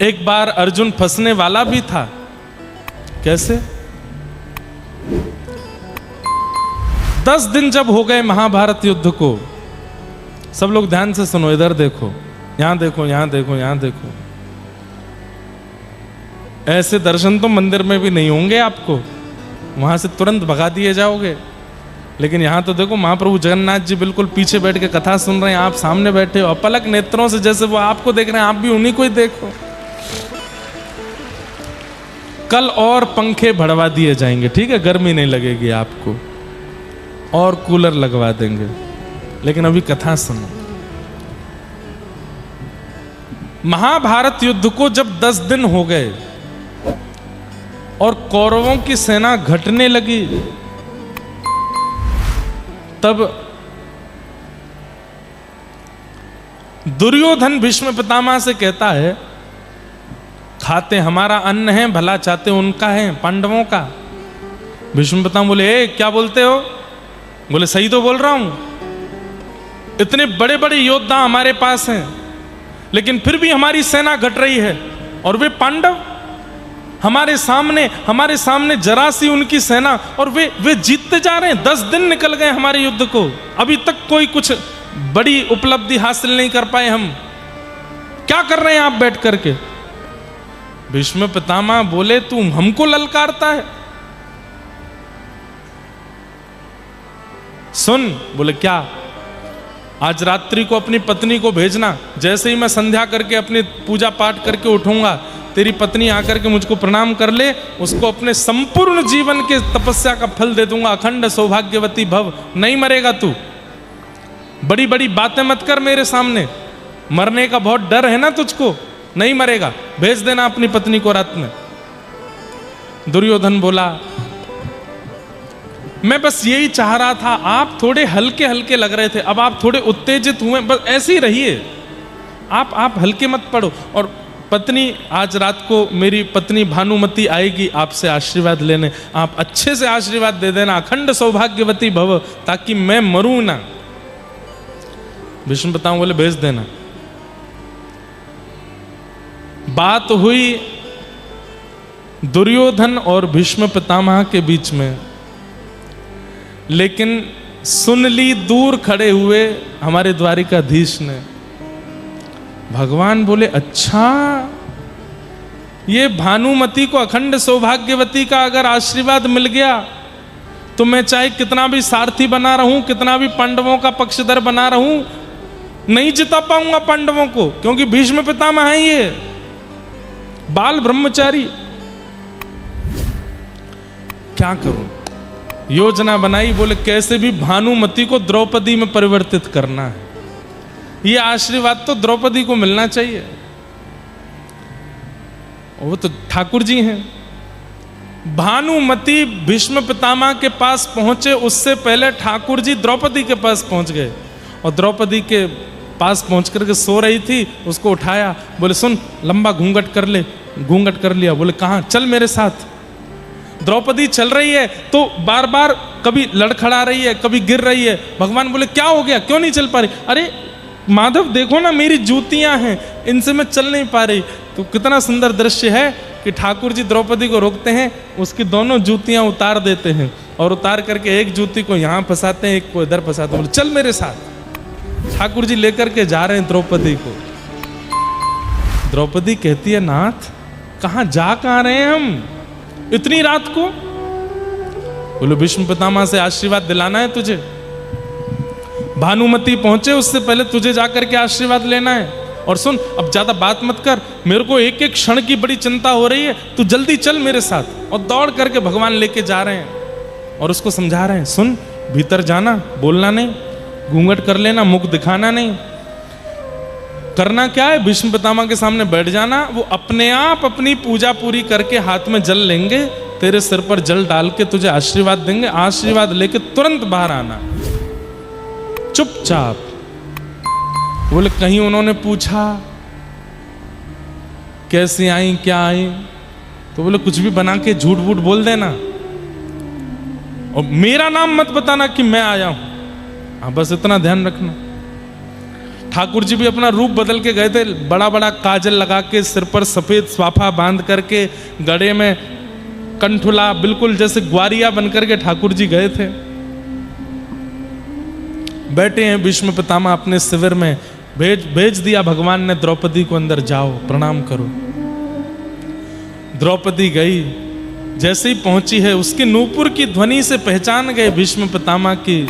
एक बार अर्जुन फंसने वाला भी था। कैसे? 10 दिन जब हो गए महाभारत युद्ध को, सब लोग ध्यान से सुनो, इधर देखो, यहां देखो, यहां देखो, यहां देखो। ऐसे दर्शन तो मंदिर में भी नहीं होंगे आपको, वहां से तुरंत भगा दिए जाओगे। लेकिन यहां तो देखो, महाप्रभु जगन्नाथ जी बिल्कुल पीछे बैठ के कथा सुन रहे हैं, आप सामने बैठे हो, अपलक नेत्रों से जैसे वो आपको देख रहे हैं, आप भी उन्हीं को ही देखो। कल और पंखे बढ़वा दिए जाएंगे, ठीक है, गर्मी नहीं लगेगी आपको, और कूलर लगवा देंगे। लेकिन अभी कथा सुनो। महाभारत युद्ध को जब 10 दिन हो गए और कौरवों की सेना घटने लगी, तब दुर्योधन भीष्म पितामह से कहता है, खाते हमारा अन्न है, भला चाहते उनका है, पांडवों का। भीष्म पितामह बोले, क्या बोलते हो? बोले, सही तो बोल रहा हूं, इतने बड़े बड़े योद्धा हमारे पास हैं, लेकिन फिर भी हमारी सेना घट रही है, और वे पांडव हमारे सामने जरा सी उनकी सेना, और वे जीतते जा रहे हैं। 10 दिन निकल गए हमारे युद्ध को, अभी तक कोई कुछ बड़ी उपलब्धि हासिल नहीं कर पाए। हम क्या कर रहे हैं आप बैठ करके? भीष्म पितामह बोले, तू हमको ललकारता है? सुन। बोले, क्या? आज रात्रि को अपनी पत्नी को भेजना, जैसे ही मैं संध्या करके अपनी पूजा पाठ करके उठूंगा, तेरी पत्नी आकर के मुझको प्रणाम कर ले, उसको अपने संपूर्ण जीवन के तपस्या का फल दे दूंगा, अखंड सौभाग्यवती भव। नहीं मरेगा तू, बड़ी बड़ी बातें मत कर मेरे सामने, मरने का बहुत डर है ना तुझको, नहीं मरेगा, भेज देना अपनी पत्नी को रात में। दुर्योधन बोला, मैं बस यही चाह रहा था, आप थोड़े हल्के हल्के लग रहे थे, अब आप थोड़े उत्तेजित हुए, बस ऐसे ही रहिए, आप हल्के मत पड़ो। और पत्नी, आज रात को मेरी पत्नी भानुमति आएगी आपसे आशीर्वाद लेने, आप अच्छे से आशीर्वाद दे देना, अखंड सौभाग्यवती भव, ताकि मैं मरूं ना। भीष्म पितामह बोले, भेज देना। बात हुई दुर्योधन और भीष्म पितामह के बीच में, लेकिन सुन ली दूर खड़े हुए हमारे द्वारिकाधीश ने। भगवान बोले, अच्छा, ये भानुमति को अखंड सौभाग्यवती का अगर आशीर्वाद मिल गया, तो मैं चाहे कितना भी सारथी बना रहूं, कितना भी पांडवों का पक्षधर बना रहूं, नहीं जिता पाऊंगा पांडवों को, क्योंकि भीष्म पितामह है ये बाल ब्रह्मचारी। क्या करूं? योजना बनाई, बोले कैसे भी भानुमति को द्रौपदी में परिवर्तित करना है, ये आशीर्वाद तो द्रौपदी को मिलना चाहिए। वो तो ठाकुर जी हैं। भानुमति भीष्म पितामह के पास पहुंचे, उससे पहले ठाकुर जी द्रौपदी के पास पहुंच गए, और द्रौपदी के पास पहुंच करके सो रही थी, उसको उठाया, बोले, सुन, लंबा घूंघट कर ले। घूंघट कर लिया। बोले, कहाँ? चल मेरे साथ। द्रौपदी चल रही है तो बार बार कभी लड़खड़ा रही है, कभी गिर रही है। भगवान बोले, क्या हो गया, क्यों नहीं चल पा रही? अरे माधव, देखो ना, मेरी जूतियां हैं, इनसे मैं चल नहीं पा रही। तो कितना सुंदर दृश्य है कि ठाकुर जी द्रौपदी को रोकते हैं, उसकी दोनों जूतियां उतार देते हैं, और उतार करके एक जूती को यहाँ फंसाते हैं, एक को इधर फंसाते हैं। बोले, चल मेरे साथ। ठाकुर जी लेकर के जा रहे हैं द्रौपदी को। द्रौपदी कहती है, नाथ, कहाँ रहे हैं हम इतनी रात को? बोले, भीष्म पितामह से आशीर्वाद दिलाना है तुझे। भानुमति पहुंचे उससे पहले तुझे जाकर के आशीर्वाद लेना है। और सुन, अब ज्यादा बात मत कर, मेरे को एक एक क्षण की बड़ी चिंता हो रही है, तू जल्दी चल मेरे साथ। और दौड़ करके भगवान लेके जा रहे हैं और उसको समझा रहे हैं, सुन, भीतर जाना, बोलना नहीं, घूंघट कर लेना, मुख दिखाना नहीं। करना क्या है? भीष्म पितामह के सामने बैठ जाना, वो अपने आप अपनी पूजा पूरी करके हाथ में जल लेंगे, तेरे सिर पर जल डाल के तुझे आशीर्वाद देंगे, आशीर्वाद लेके तुरंत बाहर आना, चुपचाप। बोले, कहीं उन्होंने पूछा कैसी आई, क्या आई? तो बोले, कुछ भी बना के झूठ वूठ बोल देना, और मेरा नाम मत बताना कि मैं आया हूं। हाँ, बस इतना ध्यान रखना। ठाकुर जी भी अपना रूप बदल के गए थे, बड़ा बड़ा काजल लगा के, सिर पर सफेद स्वाफा बांध करके, गले में कंठुला, बिल्कुल जैसे ग्वारिया बनकर के ठाकुर जी गए थे। बैठे हैं भीष्म पितामह अपने शिविर में, भेज दिया भगवान ने द्रौपदी को, अंदर जाओ प्रणाम करो। द्रौपदी गई, जैसे ही पहुंची है उसकी नूपुर की ध्वनि से पहचान गए भीष्म पितामह की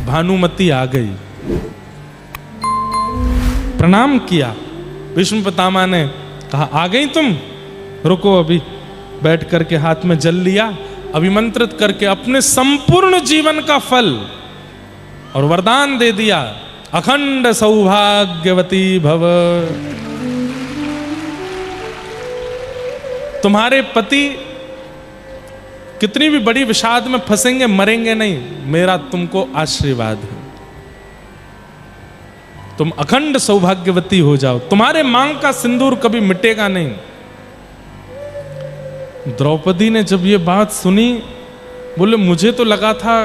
भानुमति आ गई। प्रणाम किया। भीष्म पितामह ने कहा आ गई तुम, रुको अभी। बैठ करके हाथ में जल लिया, अभिमंत्रित करके अपने संपूर्ण जीवन का फल और वरदान दे दिया, अखंड सौभाग्यवती भव। तुम्हारे पति कितनी भी बड़ी विषाद में फंसेंगे, मरेंगे नहीं, मेरा तुमको आशीर्वाद है। तुम अखंड सौभाग्यवती हो जाओ, तुम्हारे मांग का सिंदूर कभी मिटेगा नहीं। द्रौपदी ने जब ये बात सुनी, बोले मुझे तो लगा था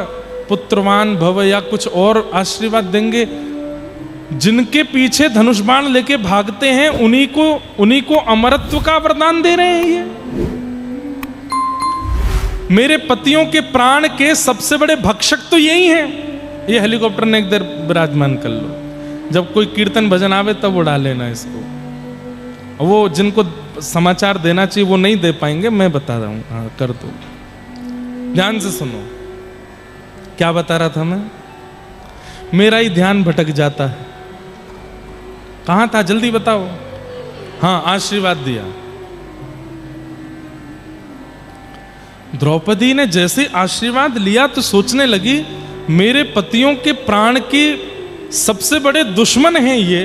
पुत्रवान भव या कुछ और आशीर्वाद देंगे। जिनके पीछे धनुष बाण लेके भागते हैं उन्हीं को अमरत्व का वरदान दे रहे हैं ये। मेरे पतियों के प्राण के सबसे बड़े भक्षक तो यही हैं। ये हेलीकॉप्टर ने एक देर विराजमान कर लो, जब कोई कीर्तन भजन आवे तब उड़ा लेना इसको। वो जिनको समाचार देना चाहिए वो नहीं दे पाएंगे, मैं बता रहा हूं। हाँ कर दो, ध्यान से सुनो। क्या बता रहा था मैं? मेरा ही ध्यान भटक जाता है। कहां था जल्दी बताओ। हाँ, आशीर्वाद दिया। द्रौपदी ने जैसे आशीर्वाद लिया तो सोचने लगी मेरे पतियों के प्राण की सबसे बड़े दुश्मन हैं ये।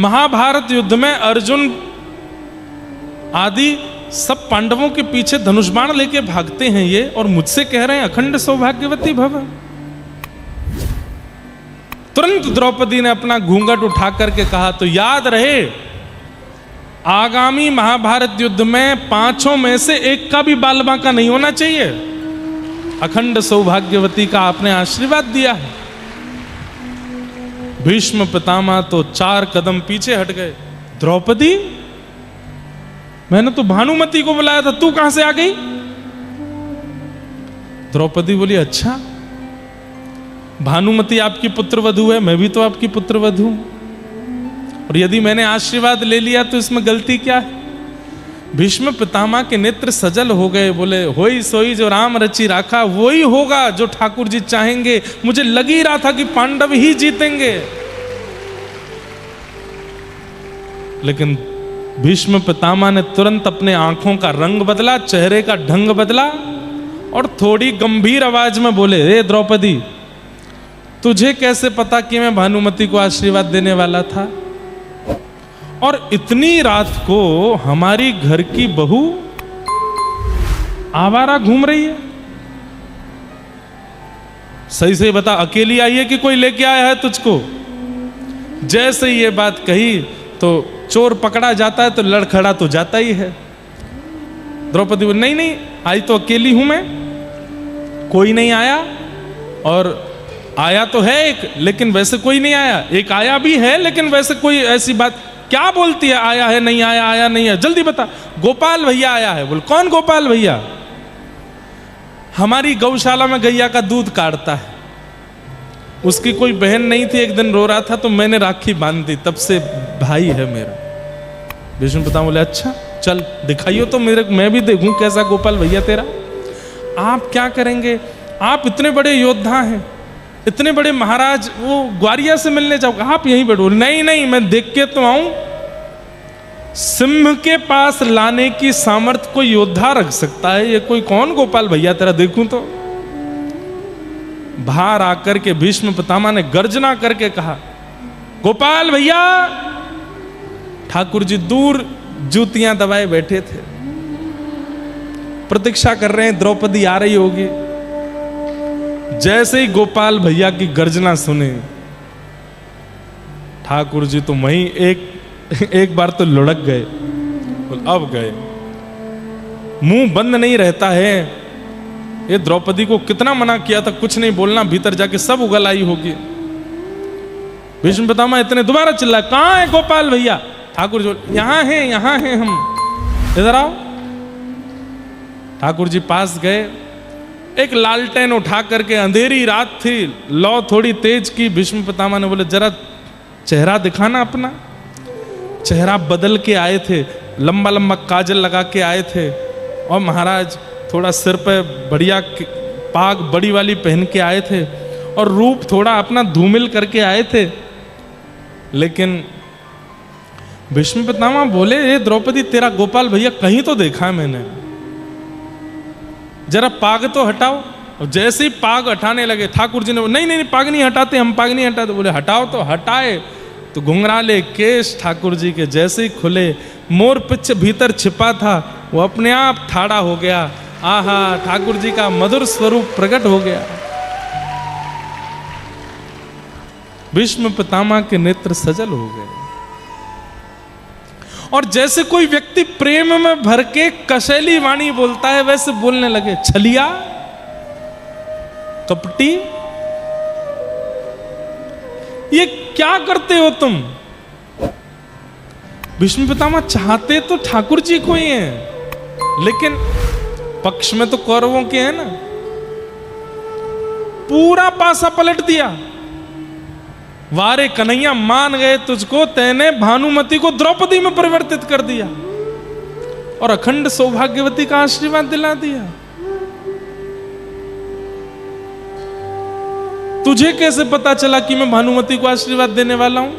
महाभारत युद्ध में अर्जुन आदि सब पांडवों के पीछे धनुष बाण लेके भागते हैं ये, और मुझसे कह रहे हैं अखंड सौभाग्यवती भव। तुरंत द्रौपदी ने अपना घूंघट उठा करके कहा तो याद रहे, आगामी महाभारत युद्ध में 5 में से एक का भी बाल बांका नहीं होना चाहिए। अखंड सौभाग्यवती का आपने आशीर्वाद दिया है। भीष्म पितामह तो 4 कदम पीछे हट गए। द्रौपदी, मैंने तो भानुमति को बुलाया था, तू कहां से आ गई? द्रौपदी बोली अच्छा, भानुमति आपकी पुत्रवधू है, मैं भी तो आपकी पुत्रवधू हूं, और यदि मैंने आशीर्वाद ले लिया तो इसमें गलती क्या है? भीष्म पितामह के नेत्र सजल हो गए। बोले होई सोई जो राम रचि राखा, वो ही होगा जो ठाकुर जी चाहेंगे। मुझे लग ही रहा था कि पांडव ही जीतेंगे, लेकिन भीष्म पितामह ने तुरंत अपने आंखों का रंग बदला, चेहरे का ढंग बदला, और थोड़ी गंभीर आवाज में बोले हे द्रौपदी, तुझे कैसे पता कि मैं भानुमति को आशीर्वाद देने वाला था? और इतनी रात को हमारी घर की बहू आवारा घूम रही है? सही से बता, अकेली आई है कि कोई लेके आया है तुझको? जैसे ये बात कही तो चोर पकड़ा जाता है तो लड़खड़ा तो जाता ही है। द्रौपदी बोली नहीं नहीं, आई तो अकेली हूं मैं, कोई नहीं आया, और आया तो है एक, लेकिन वैसे कोई नहीं आया। एक आया भी है लेकिन वैसे कोई ऐसी बात क्या बोलती है, आया है नहीं आया, आया नहीं है, जल्दी बता। गोपाल भैया आया है। बोल कौन गोपाल भैया? हमारी गौशाला में गैया का दूध काटता है, उसकी कोई बहन नहीं थी, एक दिन रो रहा था तो मैंने राखी बांध दी, तब से भाई है मेरा। भीष्म पितामह बोले अच्छा चल दिखाइयो तो मेरे, मैं भी देखूं कैसा गोपाल भैया तेरा। आप क्या करेंगे? आप इतने बड़े योद्धा हैं, इतने बड़े महाराज, वो ग्वारिया से मिलने जाओगे, आप यहीं बैठो। नहीं नहीं, मैं देख के तो आऊं। सिंह के पास लाने की सामर्थ्य कोई योद्धा रख सकता है, ये कोई कौन गोपाल भैया तेरा देखूं तो। बाहर आकर के भीष्म पितामह ने गर्जना करके कहा गोपाल भैया। ठाकुर जी दूर जूतियां दबाए बैठे थे, प्रतीक्षा कर रहे हैं द्रौपदी आ रही होगी। जैसे ही गोपाल भैया की गर्जना सुने, ठाकुर जी तो वहीं एक बार तो लुढ़क गए। अब गए, मुंह बंद नहीं रहता है। ये द्रौपदी को कितना मना किया था कुछ नहीं बोलना, भीतर जाके सब उगल आई होगी। भीष्म पितामह इतने दोबारा चिल्लाए, कहाँ है गोपाल भैया? ठाकुर जी यहाँ हैं हम, इधर आओ। ठाकुर जी पास गए, एक लालटेन उठा करके, अंधेरी रात थी, लौ थोड़ी तेज की। भीष्म पितामह ने बोले जरा चेहरा दिखाना अपना। चेहरा बदल के आए थे, लंबा लंबा काजल लगा के आए थे, और महाराज थोड़ा सिर पे बढ़िया पाग बड़ी वाली पहन के आए थे, और रूप थोड़ा अपना धूमिल करके आए थे। लेकिन भीष्म पितामह बोले, ये द्रौपदी तेरा गोपाल भैया कहीं तो देखा है मैंने, जरा पाग तो हटाओ। और जैसे ही पाग हटाने लगे, ठाकुर जी ने नहीं पाग नहीं हटाते, हम पाग नहीं हटाते। बोले हटाओ, तो हटाए तो घुंघराले केश ठाकुर जी के जैसे ही खुले, मोर पिच भीतर छिपा था वो अपने आप ठाड़ा हो गया। आहा, ठाकुर जी का मधुर स्वरूप प्रकट हो गया। भीष्म पितामह के नेत्र सजल हो गए, और जैसे कोई व्यक्ति प्रेम में भर के कशैली वाणी बोलता है वैसे बोलने लगे। छलिया, कपटी, ये क्या करते हो तुम? भीष्म पितामह चाहते तो ठाकुर जी को ही हैं, लेकिन पक्ष में तो कौरवों के हैं ना। पूरा पासा पलट दिया। वारे कन्हैया, मान गए तुझको, तैने भानुमति को द्रौपदी में परिवर्तित कर दिया और अखंड सौभाग्यवती का आशीर्वाद दिला दिया। तुझे कैसे पता चला कि मैं भानुमति को आशीर्वाद देने वाला हूं?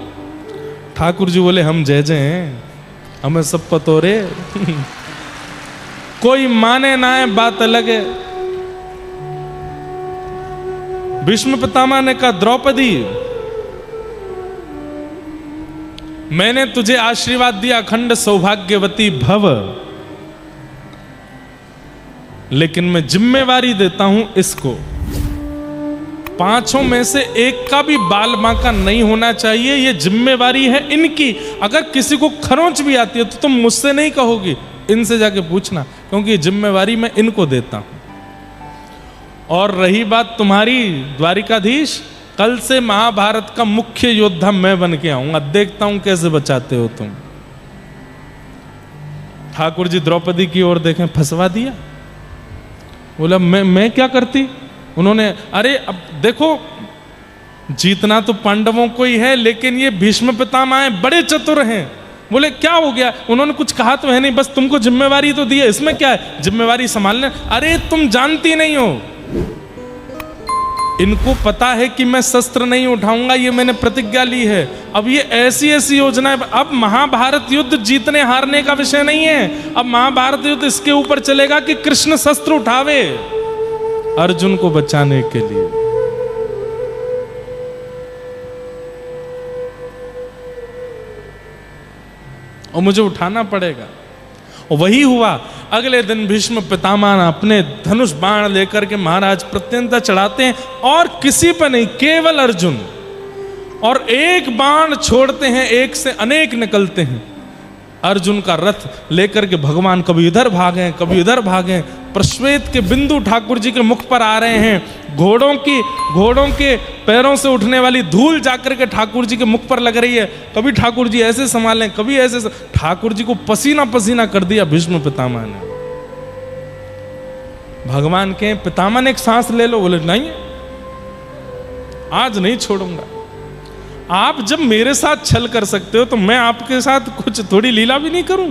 ठाकुर जी बोले, हम जय जय हैं, हमें सब पतो रे। कोई माने ना है, बात अलग है। भीष्म पितामह ने कहा, द्रौपदी मैंने तुझे आशीर्वाद दिया अखंड सौभाग्यवती भव, लेकिन मैं जिम्मेवारी देता हूं इसको, पांचों में से एक का भी बाल बांका नहीं होना चाहिए। ये जिम्मेवारी है इनकी। अगर किसी को खरोंच भी आती है तो तुम मुझसे नहीं कहोगी, इनसे जाके पूछना, क्योंकि जिम्मेवारी मैं इनको देता हूं। और रही बात तुम्हारी द्वारिकाधीश, कल से महाभारत का मुख्य योद्धा मैं बन के आऊंगा, देखता हूं कैसे बचाते हो तुम। ठाकुर जी द्रौपदी की ओर देखें, फंसवा दिया। बोला मैं क्या करती? उन्होंने, अरे अब देखो, जीतना तो पांडवों को ही है, लेकिन ये भीष्म पितामह बड़े चतुर हैं। बोले क्या हो गया? उन्होंने कुछ कहा तो है नहीं, बस तुमको जिम्मेवारी तो दी है, इसमें क्या है, जिम्मेवारी संभालने। अरे तुम जानती नहीं हो, इनको पता है कि मैं शस्त्र नहीं उठाऊंगा, ये मैंने प्रतिज्ञा ली है। अब ये ऐसी ऐसी योजना है। अब महाभारत युद्ध जीतने हारने का विषय नहीं है, अब महाभारत युद्ध इसके ऊपर चलेगा कि कृष्ण शस्त्र उठावे अर्जुन को बचाने के लिए। और मुझे उठाना पड़ेगा। और वही हुआ। अगले दिन भीष्म पितामह अपने धनुष बाण लेकर के महाराज प्रत्यंता चढ़ाते हैं, और किसी पर नहीं, केवल अर्जुन। और एक बाण छोड़ते हैं, एक से अनेक निकलते हैं। अर्जुन का रथ लेकर के भगवान कभी इधर भागे, कभी उधर भागे। प्रश्वेत के बिंदु ठाकुर जी के मुख पर आ रहे हैं। घोड़ों के पैरों से उठने वाली धूल जाकर के ठाकुर जी के मुख पर लग रही है। कभी ठाकुर जी ऐसे संभालें, कभी ऐसे। ठाकुर जी को पसीना पसीना कर दिया भीष्म पितामह ने। भगवान के पितामह ने एक सांस ले लो। बोले नहीं, आज नहीं छोड़ूंगा। आप जब मेरे साथ छल कर सकते हो तो मैं आपके साथ कुछ थोड़ी लीला भी नहीं करूं।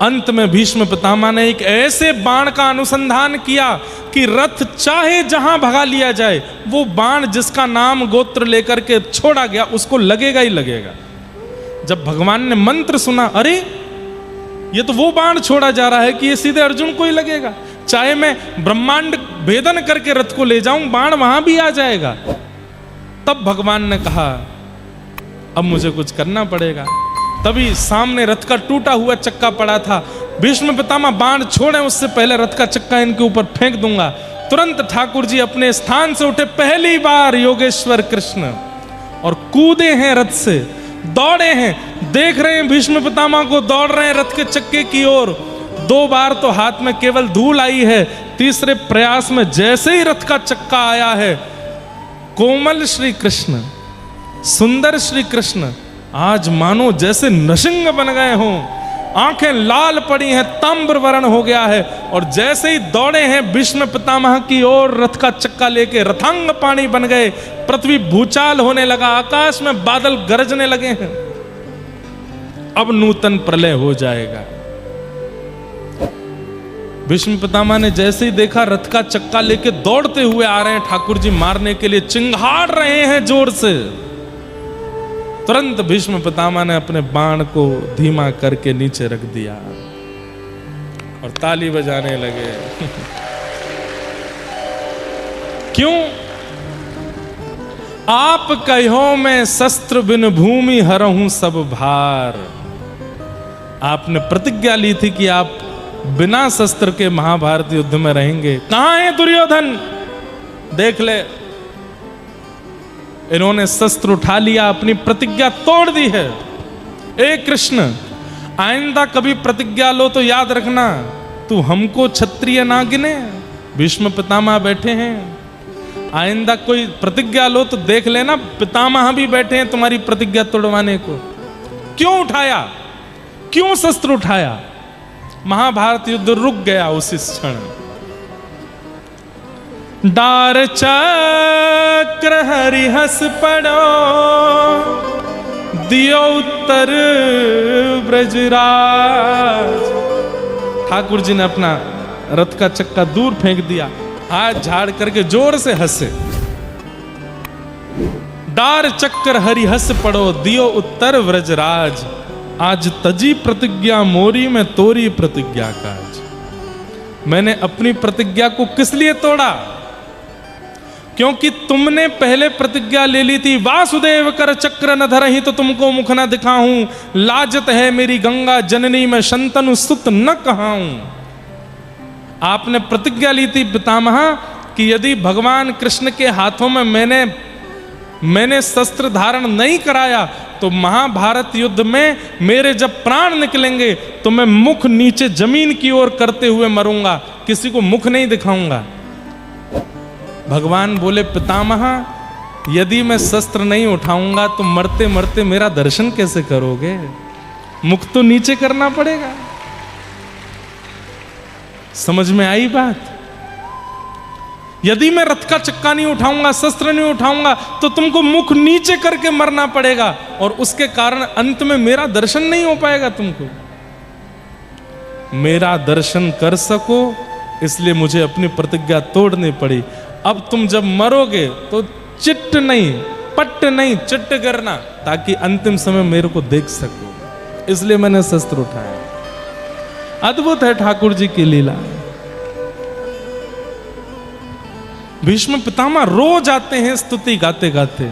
अंत में भीष्म पितामह ने एक ऐसे बाण का अनुसंधान किया कि रथ चाहे जहां भगा लिया जाए, वो बाण जिसका नाम गोत्र लेकर के छोड़ा गया उसको लगेगा ही लगेगा। जब भगवान ने मंत्र सुना, अरे ये तो वो बाण छोड़ा जा रहा है कि ये सीधे अर्जुन को ही लगेगा। चाहे मैं ब्रह्मांड भेदन करके रथ को ले जाऊं, बाण वहां भी आ जाएगा। तब भगवान ने कहा अब मुझे कुछ करना पड़ेगा। तभी सामने रथ का टूटा हुआ चक्का पड़ा था। भीष्म पितामह बाण छोड़े उससे पहले रथ का चक्का इनके ऊपर फेंक दूंगा। तुरंत ठाकुर जी अपने स्थान से उठे, पहली बार योगेश्वर कृष्ण, और कूदे हैं रथ से, दौड़े हैं। देख रहे हैं भीष्म पितामह को दौड़ रहे हैं रथ के चक्के की ओर। 2 बार तो हाथ में केवल धूल आई है, तीसरे प्रयास में जैसे ही रथ का चक्का आया है, कोमल श्री कृष्ण, सुंदर श्री कृष्ण आज मानो जैसे नशिंग बन गए हों, आंखें लाल पड़ी हैं, ताम्र वर्ण हो गया है, और जैसे ही दौड़े हैं भीष्म पितामह की ओर रथ का चक्का लेके, रथांग पानी बन गए, पृथ्वी भूचाल होने लगा, आकाश में बादल गरजने लगे हैं। अब नूतन प्रलय हो जाएगा। भीष्म पितामह ने जैसे ही देखा रथ का चक्का लेके दौड़ते हुए आ रहे हैं ठाकुर जी मारने के लिए, चिंगाड़ रहे हैं जोर से, तुरंत भीष्म पितामह ने अपने बाण को धीमा करके नीचे रख दिया और ताली बजाने लगे। क्यों? आप कहो मैं शस्त्र बिन भूमि हरहूं सब भार। आपने प्रतिज्ञा ली थी कि आप बिना शस्त्र के महाभारत युद्ध में रहेंगे। कहां है दुर्योधन? देख ले, इन्होंने शस्त्र उठा लिया, अपनी प्रतिज्ञा तोड़ दी है। ए कृष्ण, आइंदा कभी प्रतिज्ञा लो तो याद रखना, तू हमको क्षत्रिय ना गिने। भीष्म पितामह बैठे हैं, आइंदा कोई प्रतिज्ञा लो तो देख लेना पितामह भी बैठे हैं तुम्हारी प्रतिज्ञा तोड़वाने को। क्यों उठाया? क्यों शस्त्र उठाया? महाभारत युद्ध रुक गया उसी क्षण। डार चक्र हरिहस पड़ो, दियो उत्तर ब्रजराज। ठाकुर जी ने अपना रथ का चक्का दूर फेंक दिया, हाथ झाड़ करके जोर से हंसे। डार चक्र हरिहस पड़ो, दियो उत्तर ब्रजराज। आज तजी प्रतिज्ञा मोरी में तोरी प्रतिज्ञा काज। मैंने अपनी प्रतिज्ञा को किस लिए तोड़ा? क्योंकि तुमने पहले प्रतिज्ञा ले ली थी, वासुदेव कर चक्र न धरहि तो तुमको मुख न दिखाऊं, लाजत है मेरी गंगा जननी में शंतनु सुत न कहाऊं। आपने प्रतिज्ञा ली थी पितामह कि यदि भगवान कृष्ण के हाथों में मैंने शस्त्र धारण नहीं कराया तो महाभारत युद्ध में मेरे जब प्राण निकलेंगे तो मैं मुख नीचे जमीन की ओर करते हुए मरूंगा, किसी को मुख नहीं दिखाऊंगा। भगवान बोले पितामह, यदि मैं शस्त्र नहीं उठाऊंगा तो मरते मरते मेरा दर्शन कैसे करोगे? मुख तो नीचे करना पड़ेगा। समझ में आई बात? यदि मैं रथ का चक्का नहीं उठाऊंगा, शस्त्र नहीं उठाऊंगा तो तुमको मुख नीचे करके मरना पड़ेगा, और उसके कारण अंत में मेरा दर्शन नहीं हो पाएगा तुमको। मेरा दर्शन कर सको इसलिए मुझे अपनी प्रतिज्ञा तोड़नी पड़ी। अब तुम जब मरोगे तो चिट्ट नहीं, पट्ट नहीं, चिट्ट करना, ताकि अंतिम समय मेरे को देख सको। इसलिए मैंने शस्त्र उठाया। अद्भुत है ठाकुर जी की लीला। भीष्म पितामह रो जाते हैं स्तुति गाते गाते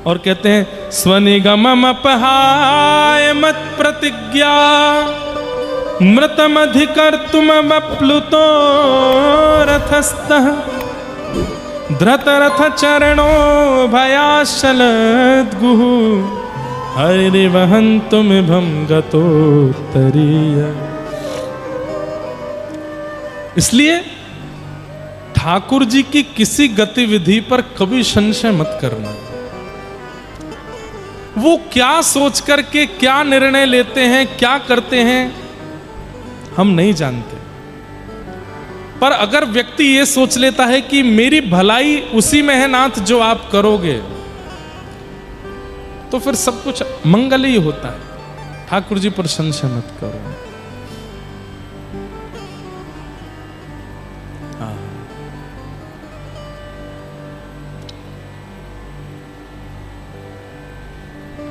और कहते हैं स्वनिगमम अपहाय मत प्रतिज्ञा, मृतम अधिकर्तुम वप्लुतो रथस्थः, धृत रथ चरणो भयाशलद्गुः, हरिवहन्तुमिभं गतोत्तरीय। इसलिए ठाकुर जी की किसी गतिविधि पर कभी संशय मत करना। वो क्या सोच करके क्या निर्णय लेते हैं, क्या करते हैं, हम नहीं जानते। पर अगर व्यक्ति ये सोच लेता है कि मेरी भलाई उसी में है नाथ जो आप करोगे, तो फिर सब कुछ मंगल ही होता है। ठाकुर जी पर संशय मत करो।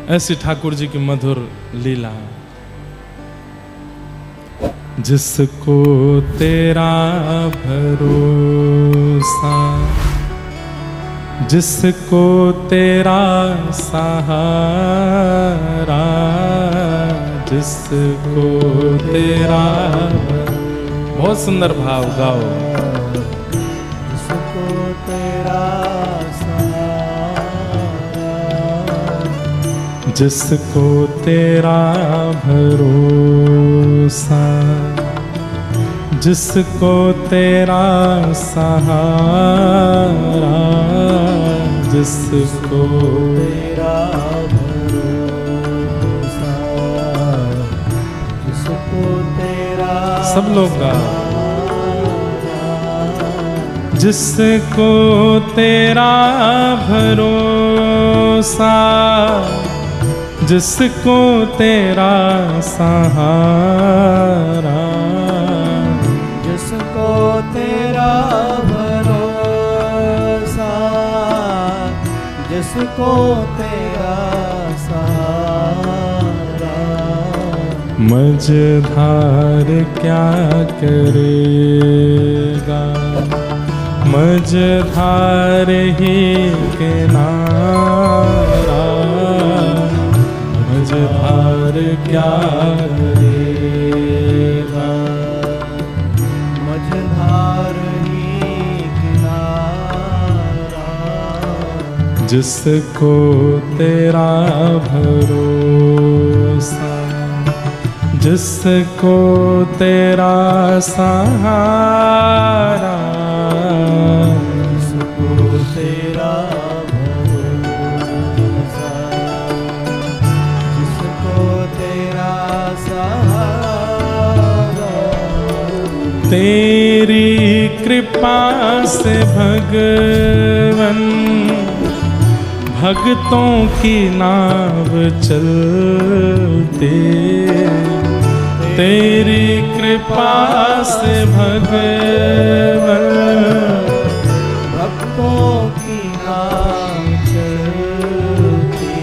ऐसी ठाकुर जी की मधुर लीला। जिसको तेरा भरोसा, जिसको तेरा सहारा, जिसको तेरा, बहुत सुंदर भाव गाओ। जिसको तेरा सहारा, जिसको तेरा भरोसा, जिसको तेरा सहारा, जिसको तेरा भरोसा, जिसको तेरा सब लोग गा। जिसको तेरा भरोसा, जिसको तेरा सहारा, जिसको तेरा भरोसा, जिसको तेरा सहारा, मझधार क्या करेगा, मझधार ही किनारा, मझधार क्या करेगा, मझधार ही किनारा, जिसको तेरा भरोसा, जिसको तेरा सहारा, जिसको तेरा भरोसा, जिसको तेरा सहारा, तेरी कृपा से भगवन भक्तों की नाव चलते, तेरी कृपा से भगवन भक्तों की नाव चलती,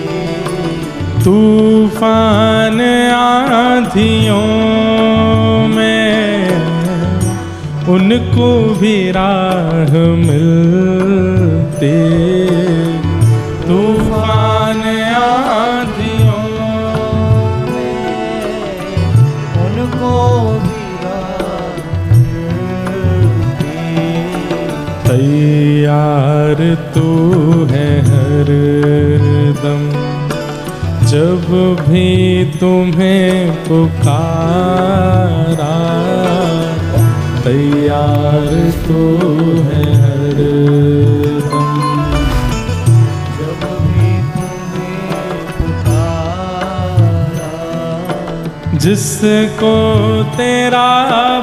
तूफान आंधियों में उनको भी राह मिलती, तूफान आंधियों में उनको भी राह मिलती, तैयार तू है हरदम, जब भी तुम्हें पुकारा, तैयार तू है हरदम, जब भी तुम्हें पुकारा, जिसको तेरा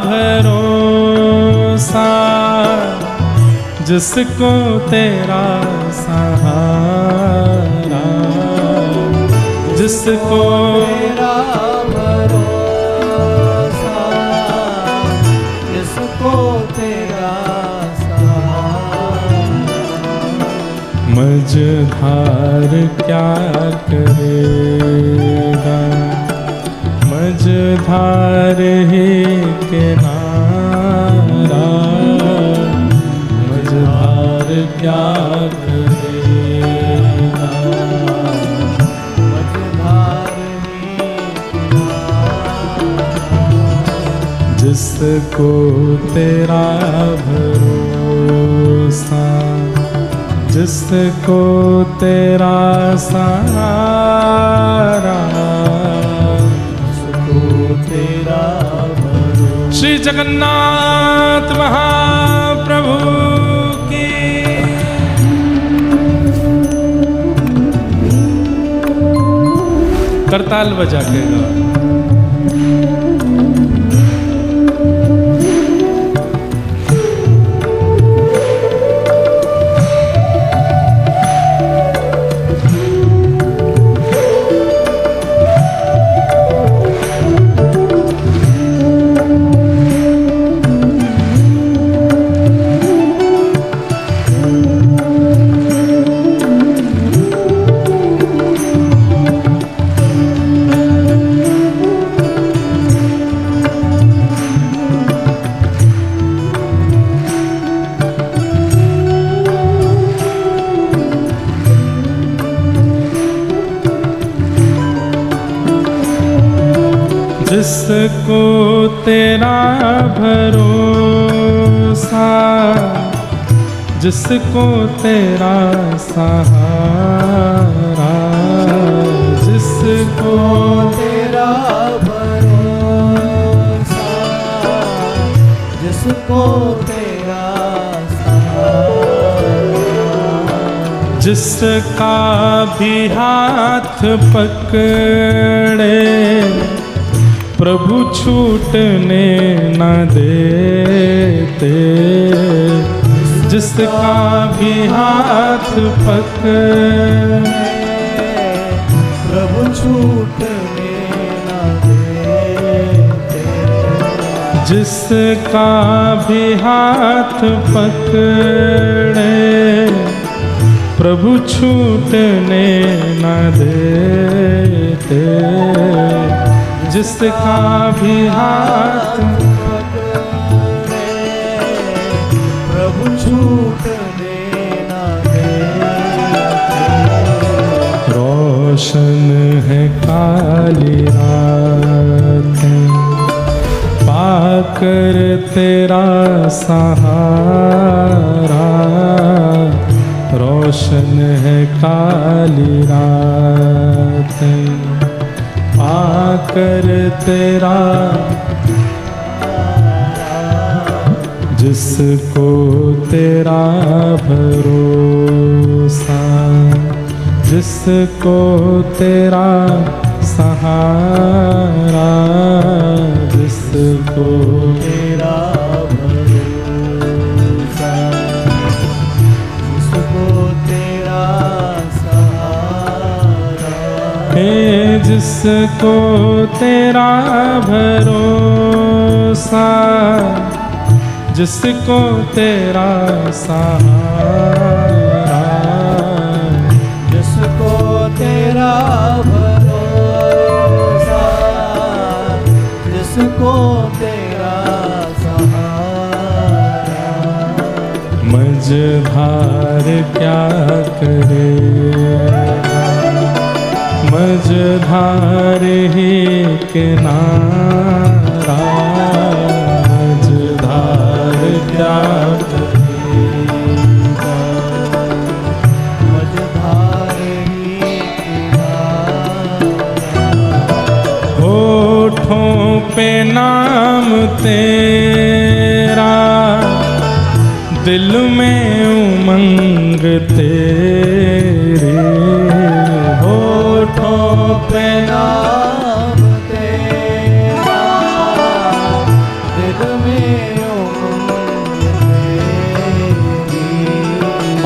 भरोसा, जिसको तेरा सहारा, जिसको तेरा भरोसा, जिसको तेरा सहारा, मझधार क्या करेगा, मझधार ही किनारा, मझधार क्या करेगा, मझधार ही किनारा, जिसको तेरा भरोसा, जिसको तेरा सहारा, जिसको तेरा भरोसा। श्री जगन्नाथ महाप्रभु की करताल बजा के गा। जिसको तेरा भरोसा, जिसको तेरा सहारा, जिसको तेरा भरोसा, जिसको तेरा सहारा, जिसका भी हाथ पकड़े प्रभु छूटने न देते, जिसका भी हाथ पकड़े प्रभु छूटने न देते, जिसका भी हाथ पकड़े प्रभु छूटने न देते, जिसका भी हाथ पकड़े प्रभु छूटने न देते। रोशन है काली रातें पाकर तेरा सहारा, रोशन है काली रातें पाकर तेरा, जिसको तेरा भरोसा, जिसको तेरा सहारा, जिसको तेरा भरोसा, जिसको तेरा सहारा, हे जिसको तेरा भरोसा, जिसको तेरा सहारा, जिसको तेरा भरोसा, जिसको तेरा सहारा। मझधार क्या करे, मझधार ही किनारा, मझधार क्या करेगा, मझधार ही किनारा। होठों पे नाम तेरा, दिल में उमंग तेरे, होठों पे नाम तेरा, दिल में उमंग तेरी।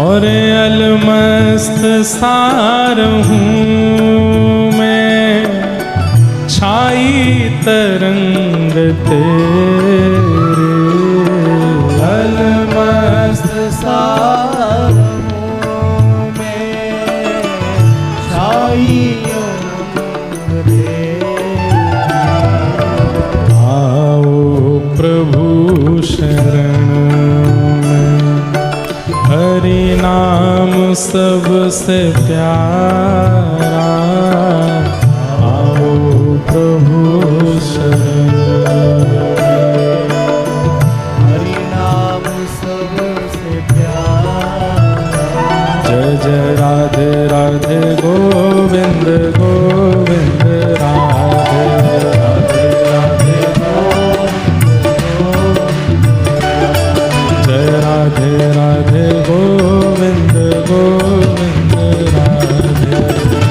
और अलमस्त सार हूँ मैं, छाई तरंग तेरे, अलमस्त सार हूँ मैं, छाई उमंग तेरी। आओ प्रभु शरण में, हरि नाम सबसे प्यारा, आओ प्रभु शरण में, हरि नाम सबसे प्यारा। जय जय राधे राधे गोविंद गोविंद राधे राधे राधे जय राधे राधे गोविंद गोविंद राधे राधे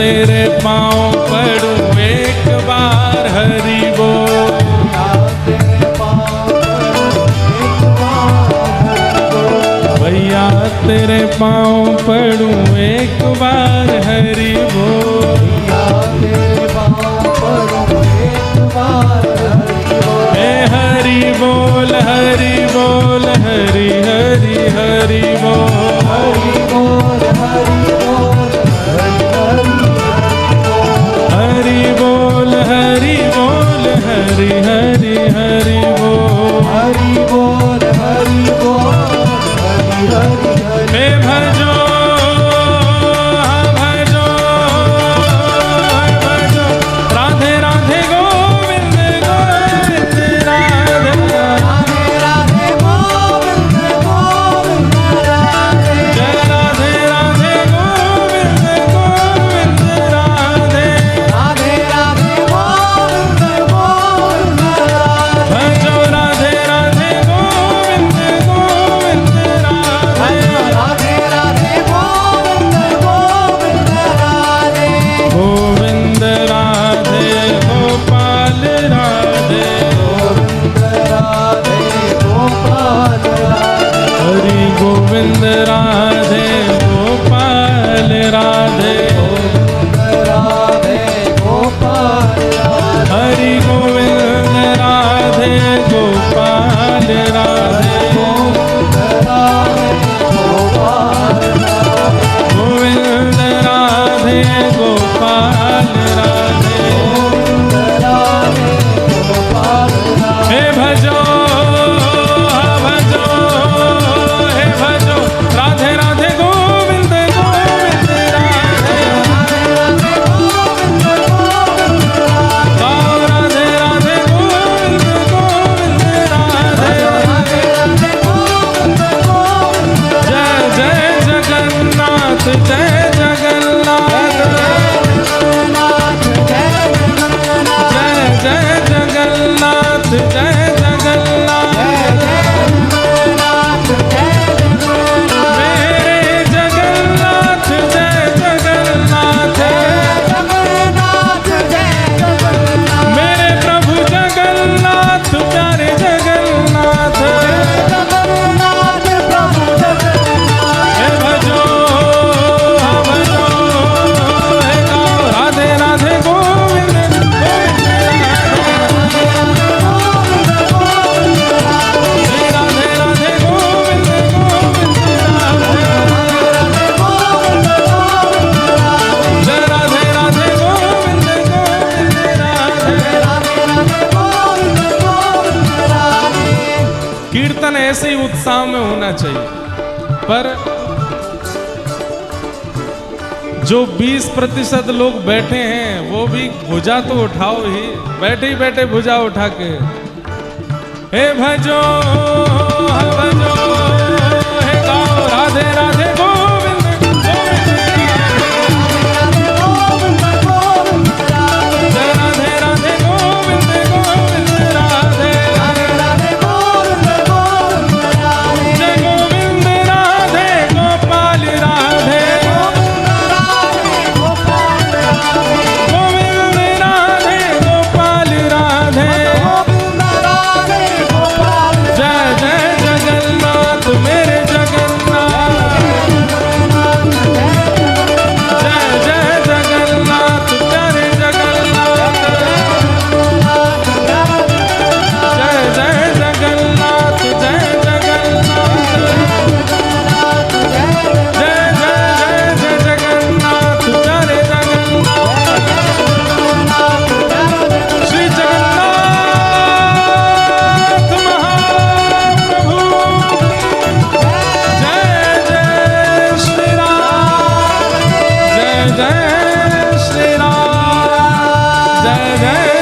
तेरे पाँव पड़ूं एक बार हरि बोल। भैया तेरे पाँव पड़ूं एक बार हरि बोल। हे हरि बोल हरि बोल हरि हरि हरि बोल। हरि बोल हरि बोल हरि बोल हरि बोल हरि हरि हरि बोल। हरि बोल हरि बोल हरि हरि हे भजो भजो भजो राधे राधे गोविंद गोविंद राधे राधे राधे गोविंद गोविंद राधे। जय राधे राधे गोविंद गोविंद राधे राधे राधे गोविंद गोविंद राधे। भजो राधे राधे गोविंद गोविंद राधे राधे राधे गोविंद गोविंद राधे। गोविंद राधे गोपाल राधे गोविंद राधे गोपाल राधे। हरि गोविंद राधे गोपाल राधे गोविंद राधे गोपाल राधे। हरि गोविंद राधे गोपाल राधे गोविंद राधे गोपाल राधे। गोविंद राधे गोपाल राधे गोविंद राधे गोपाल राधे। हे भजो भजो हे भजो राधे राधे गोविंद गोविंद राधे राधे राधे गोविंद गोविंद राधे। गाओ राधे राधे गोविंद गोविंद राधे राधे राधे गोविंद गोविंद। जय जय जगन्नाथ जय जगन्नाथ जय जय जगन्नाथ जय जगन्नाथ। मेरे जगन्नाथ जय जगन्नाथ। मेरे प्रभु जगन्नाथ प्यारे जगन्नाथ। हे भजो भजो हे गाओ राधे राधे गोविंद गोविंद राधे राधे राधे गोविंद गोविंद राधे। जय राधे राधे गोविंद गोविंद राधे। कीर्तन ऐसे ही उत्साह में होना चाहिए, पर जो 20% लोग बैठे हैं वो भी भुजा तो उठाओ ही, बैठे ही बैठे भुजा उठा के हे भजो भजो हे गाओ राधे राधे गोविंद गोविंद राधे। जय राधे राधे गोविंद गोविंद राधे जय गोविंद राधे गोपाल राधे गोविंद राधे गोपाल राधे। जय जय जगन्नाथ मेरे जगन्नाथ। जय जय जगन्नाथ प्यारे जगन्नाथ। जय जय जगन्नाथ जय जगन्नाथ। जय जय जय जगन्नाथ प्यारे जगन्नाथ। श्री जगन्नाथ महाप्रभु। जय जय श्री राम। जय जय श्री राम। जय जय